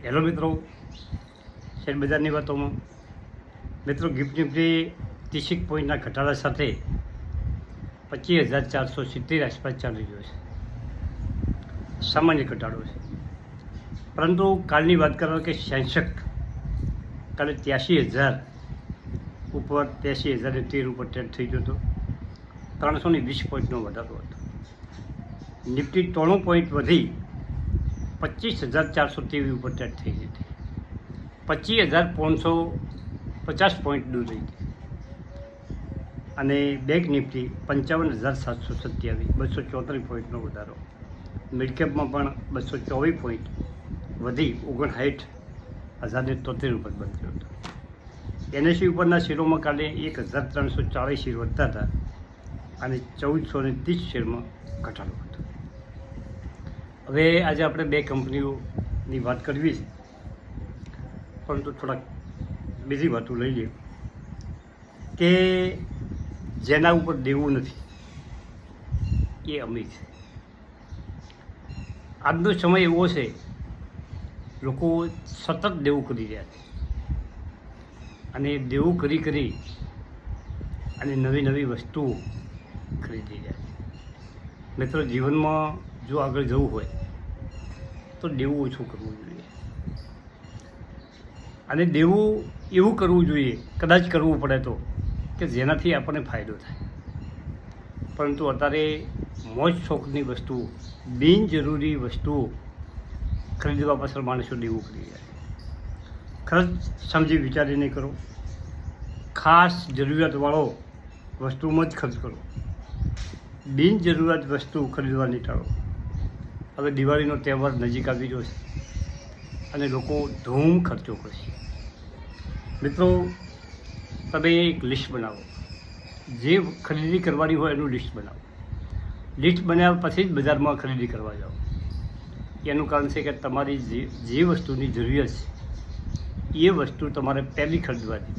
Hello મિત્રો, share બજારની વાતોમાં મિત્રો ગિફ્ટ નિફ્ટી 30 પોઈન્ટના ઘટાડા સાથે 25,470 આસપાસ ચાલી રહ્યો છે. સામાન્ય ઘટાડો છે, પરંતુ કાલની વાત કરો કે સેન્સેક્સ કાલે 83,000 ઉપર 83,013 ઉપર ટ્રેડ થઈ ગયો હતો. 320 પોઈન્ટનો વધારો હતો. નિફ્ટી 93 પોઈન્ટ વધી 25,423 ઉપર ટ્રેડ થઈ ગઈ હતી. 25,550 પોઈન્ટ દૂર રહી હતી. અને બેંક નિફ્ટી 55,727 234 પોઈન્ટનો વધારો. મિડકેપમાં પણ 224 પોઈન્ટ વધી 59,073 ઉપર બંધ થયો હતો. એનએસસી ઉપરના શેરોમાં કાલે 1,340 શેર વધતા હતા અને 1,430 શેરમાં ઘટાડો હતો. હવે આજે આપણે બે કંપનીઓની વાત કરવી છે, પરંતુ થોડાક બીજી વાતો લઈ લઈએ કે જેના ઉપર દેવું નથી એ અમીર છે. આજનો સમય એવો છે, લોકો સતત દેવું કરી રહ્યા છે અને દેવું કરી અને નવી નવી વસ્તુઓ ખરીદી રહ્યા છે. મિત્રો, જીવનમાં જો આગળ જવું હોય તો દેવું ઓછું કરવું જોઈએ અને દેવું એવું કરવું જોઈએ, કદાચ કરવું પડે તો, કે જેનાથી આપણને ફાયદો થાય. પરંતુ અત્યારે મોજ શોખની વસ્તુઓ, બિનજરૂરી વસ્તુઓ ખરીદવા પાછળ માણસો દેવું કરી રહ્યા છે. ખર્ચ સમજી વિચારીને કરો. ખાસ જરૂરિયાતવાળો વસ્તુમાં જ ખર્ચ કરો. બિનજરૂરિયાત વસ્તુ ખરીદવાની ટાળો. હવે દિવાળીનો તહેવાર નજીક આવી રહ્યો છે અને લોકો ધૂમ ખર્ચો કરશે. મિત્રો, તમે એક લિસ્ટ બનાવો. જે ખરીદી કરવાની હોય એનું લિસ્ટ બનાવો. લિસ્ટ બનાવ્યા પછી જ બજારમાં ખરીદી કરવા જાઓ. એનું કારણ છે કે તમારી જે વસ્તુની જરૂરિયાત છે એ વસ્તુ તમારે પહેલી ખરીદવાની.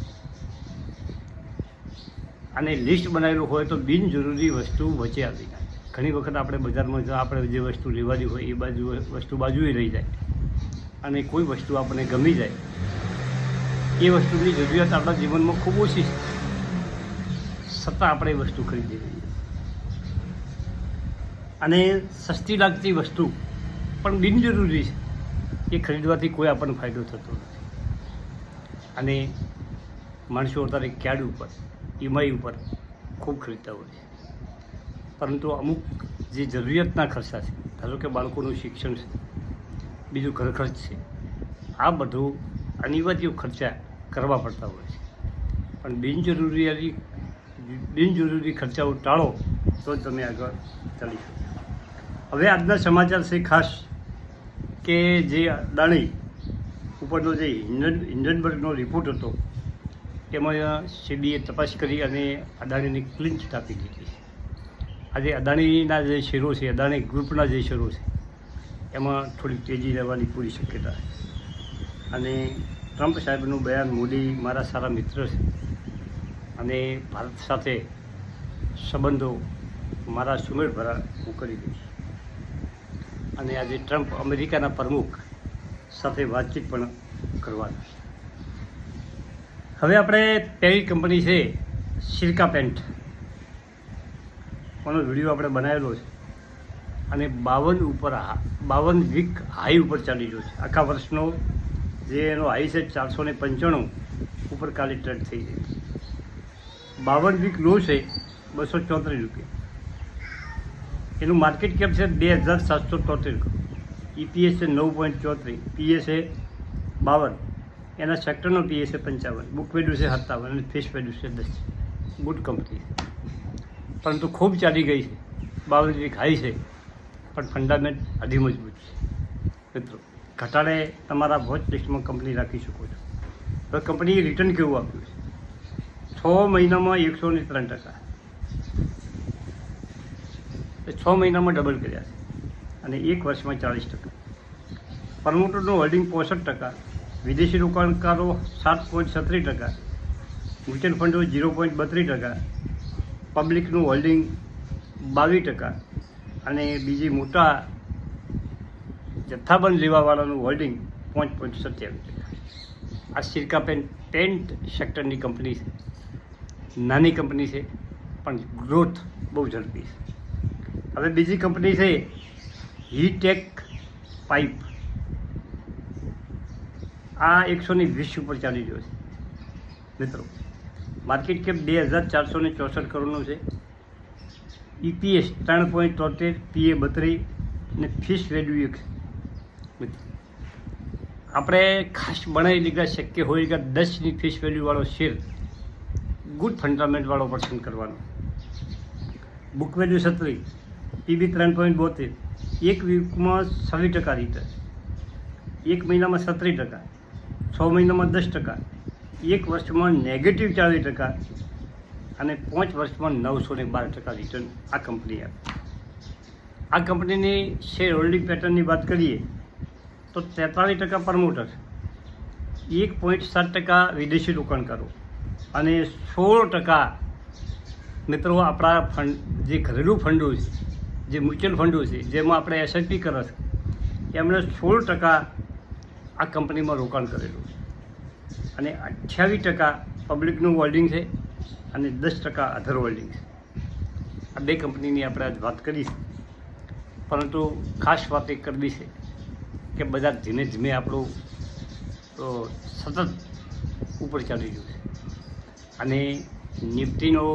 અને લિસ્ટ બનાવેલું હોય તો બિનજરૂરી વસ્તુ વચ્ચે આવી જાય. ઘણી વખત આપણે બજારમાં આપણે જે વસ્તુ લેવાની હોય એ વસ્તુ બાજુએ રહી જાય અને કોઈ વસ્તુ આપણને ગમી જાય. એ વસ્તુની જરૂરિયાત આપણા જીવનમાં ખૂબ ઓછી છે, છતાં આપણે એ વસ્તુ ખરીદી લઈએ. અને સસ્તી લાગતી વસ્તુ પણ બિનજરૂરી છે, એ ખરીદવાથી કોઈ આપણને ફાયદો થતો નથી. અને માણસો અત્યારે કાર્ડ ઉપર, ઈએમઆઈ ઉપર ખૂબ ખરીદતા હોય છે. પરંતુ અમુક જે જરૂરિયાતના ખર્ચા છે, ધારો કે બાળકોનું શિક્ષણ છે, બીજું ઘર ખર્ચ છે, આ બધું અનિવાર્ય ખર્ચા કરવા પડતા હોય છે. પણ બિનજરૂરી ખર્ચાઓ ટાળો તો જ તમે આગળ ચાલી શકો. હવે આજના સમાચાર છે ખાસ કે જે અદાણી ઉપરનો જે હિન્ડનબર્ગનો રિપોર્ટ હતો એમાં સેબીએ તપાસ કરી અને અદાણીની ક્લીન ચિટ આપી દીધી છે. આજે અદાણીના જે શેરો છે, અદાણી ગ્રુપના જે શેરો છે, એમાં થોડી તેજી રહેવાની પૂરી શક્યતા છે. અને ટ્રમ્પ સાહેબનું બયાન, મોદી મારા સારા મિત્ર છે અને ભારત સાથે સંબંધો મારા સુમેળભરા હું કરી દઈશ. અને આજે ટ્રમ્પ અમેરિકાના પ્રમુખ સાથે વાતચીત પણ કરવાના છે. હવે આપણે પહેલી કંપની છે સિરકા પેન્ટ, એનો વિડીયો આપણે બનાવેલો છે અને 52 વીક હાઈ ઉપર ચાલી રહ્યો છે. આખા વર્ષનો જે એનો હાઈ છે 495 ઉપર કાલે ટ્રેડ થઈ ગઈ. 52 વીક લો છે 234 રૂપિયા. એનું માર્કેટ કેપ છે 2,773 કરોડ. EPS છે 9.34, પીએસ છે 52, એના સેક્ટરનો પીએસ છે 55, બુક વેલ્યુ છે 57 અને ફેસ વેલ્યુ છે 10. ગુડ કંપની છે, પરંતુ ખૂબ ચાલી ગઈ છે. 52 વીક હાઈ છે, પણ ફંડામેન્ટ અધિ મજબૂત છે. મિત્રો, ઘટાડે તમારા વોચ લિસ્ટમાં કંપની રાખી શકો છો. હવે કંપનીએ રિટર્ન કેવું આપ્યું છે? 6 મહિનામાં 103%, 6 મહિનામાં ડબલ કર્યા છે અને 1 વર્ષમાં 40%. પ્રમોટરનું હોલ્ડિંગ 65%, વિદેશી રોકાણકારો 7.36%, મ્યુચ્યુઅલ ફંડો 0.32%, પબ્લિકનું હોલ્ડિંગ 22% અને બીજી મોટા જથ્થાબંધ લેવાવાળાનું હોલ્ડિંગ 5.27%. આ સિરકા પેન્ટ સેક્ટરની કંપની છે, નાની કંપની છે પણ ગ્રોથ બહુ ઝડપી છે. હવે બીજી કંપની છે હીટેક પાઇપ. આ 120 ઉપર ચાલી રહ્યો છે મિત્રો. માર્કેટ કેપ 2464 કરોડનું છે. EPS 3.73, PA 32 અને ફિશ વેલ્યુ 1. આપણે ખાસ બનાવી લીધા શક્ય હોય કે 10ની ફિશ વેલ્યુવાળો શેર ગુડ ફંડામેન્ટવાળો પસંદ કરવાનો. બુક વેલ્યુ 37, PB 3.72, એક વીકમાં 26% રિટર્ન, એક મહિનામાં 37%, 6 મહિનામાં 10%, એક વર્ષમાં -40% અને 5 વર્ષમાં 912% રિટર્ન આ કંપની આપે. આ કંપનીની શેર હોલ્ડિંગ પેટર્નની વાત કરીએ તો 43% પ્રમોટર, 1.7% વિદેશી રોકાણકારો અને 16% મિત્રો આપણા ફંડ, જે ઘરેલું ફંડો છે, જે મ્યુચ્યુઅલ ફંડો છે, જેમાં આપણે SIP કરે છે, એમણે 16% આ કંપનીમાં રોકાણ કરેલું છે અને 28% પબ્લિકનું હોલ્ડિંગ છે અને 10% અધર હોલ્ડિંગ છે. આ બે કંપનીની આપણે આજ વાત કરી છે, પરંતુ ખાસ વાત એ કરવી છે કે બજાર ધીમે ધીમે આપણું સતત ઉપર ચાલી રહ્યું છે અને નિફ્ટીનો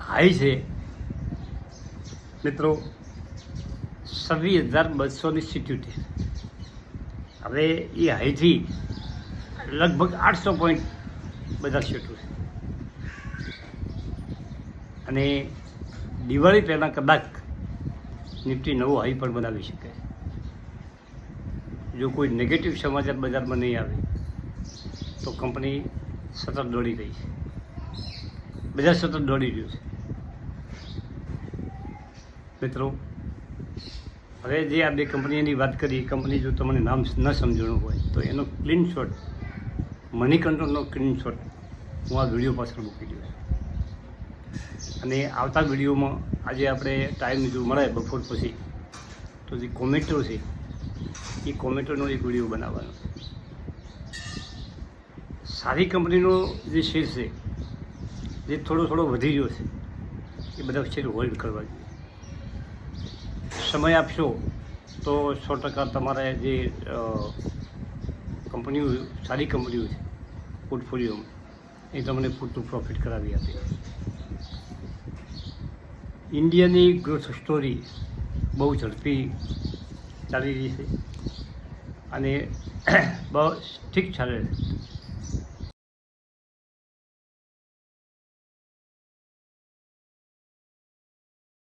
હાઈ છે મિત્રો 26,277. હવે એ હાઈથી લગભગ 800 પોઈન્ટ બજાર છેટું છે અને દિવાળી પહેલાં કદાચ નિફ્ટી નવો હાઈ પણ બનાવી શકે. જો કોઈ નેગેટિવ સમાચાર બજારમાં નહીં આવે તો કંપની સતત દોડી રહી છે, બજાર સતત દોડી રહ્યું છે મિત્રો. હવે જે આ બે કંપનીની વાત કરી, કંપની જો તમને નામ ન સમજણું હોય તો એનો સ્ક્રીનશોટ, મની કંટ્રોલનો સ્ક્રીનશોટ હું આ વિડીયો પાછળ મૂકી દઉં છું. અને આવતા વિડીયોમાં આજે આપણે ટાઈમ જો મળે બપોર પછી તો જે કોમેન્ટો છે એ કોમેન્ટોનો એક વિડીયો બનાવવાનો. સારી કંપનીનો જે શેર છે, જે થોડો વધી ગયો છે, એ બધા શેર હોલ્ડ કરવા જોઈએ. સમય આપશો તો 100% તમારે જે કંપનીઓ, સારી કંપનીઓ છે પોર્ટફોલિયોમાં, એ તમને પૂરતું પ્રોફિટ કરાવી આપે. ઇન્ડિયાની ગ્રોથ સ્ટોરી બહુ ઝડપી ચાલી રહી છે અને બહુ ઠીક ચાલે છે.